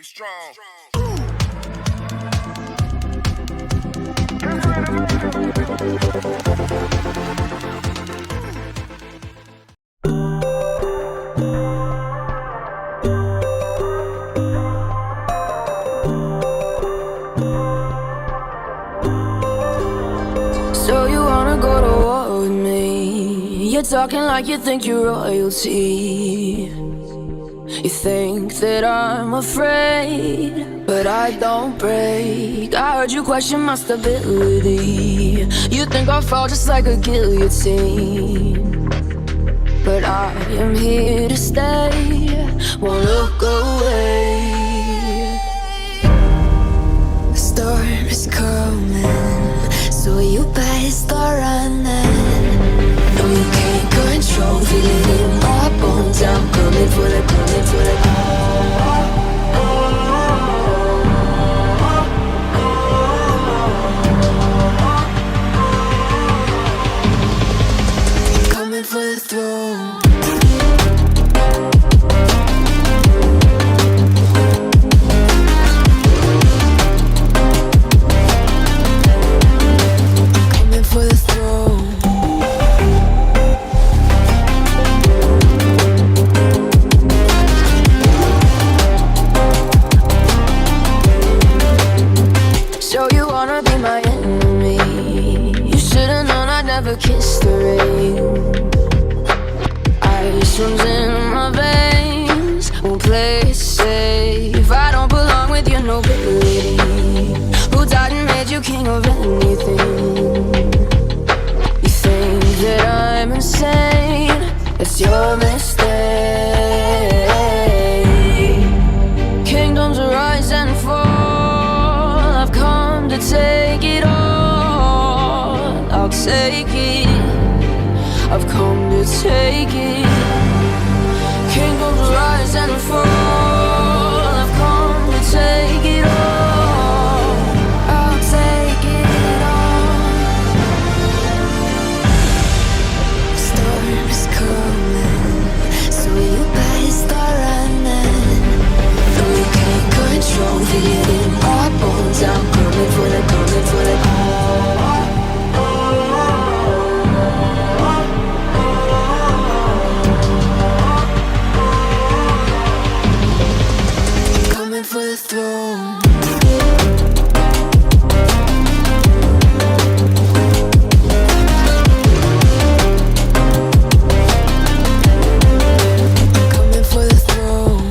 Be strong. So you wanna go to war with me? You're talking like you think you're royalty. You think that I'm afraid, but I don't break. I heard you question my stability. You think I'll fall just like a guillotine, but I am here to stay, won't look away. The storm is coming, so you better start running. No, you can't control, feel it in my bones. I'm coming for the, coming for the. Coming for the throne. Kiss the rain. Ice runs in my veins. Won't play it safe. I don't belong with your nobility. Who died and made you king of anything? You think that I'm insane? It's your mistake. Kingdoms rise and fall. I've come to take it all. I'll take it. I've come to take it. Kingdoms rise and fall. I've come to take it all. I'll take it all. Storm is coming, so you better start running. No, you can't control, feel it in my bones. I'm coming for the, coming for the. For the throne. Coming for the throne.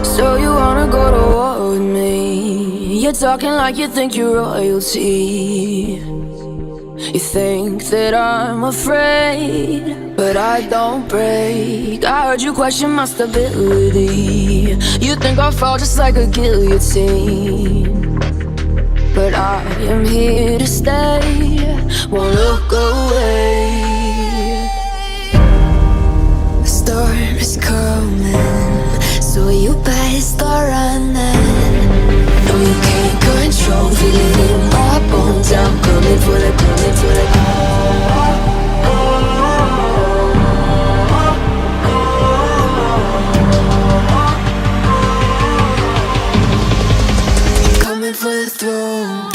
So you wanna go to war with me? You're talking like you think you're royalty. You think that I'm afraid, but I don't break. I heard you question my stability. You think I'll fall just like a guillotine, but I am here to stay, won't look away. The storm is coming, so you better start running. No, you can't control, feel it in my bones. I'm coming for the, coming for the. Coming for the throne.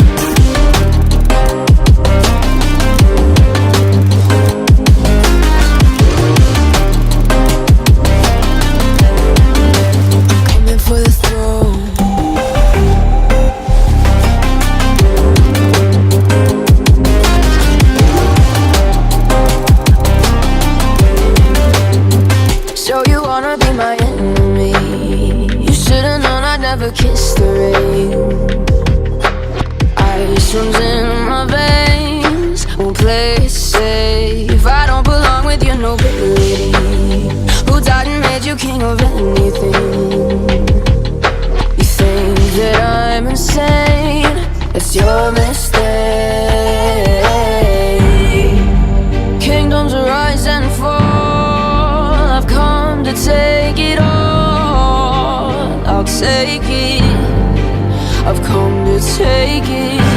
Kiss the rain. Ice runs in my veins. Won't play it safe. I don't belong with your nobility. Who I've come to take it.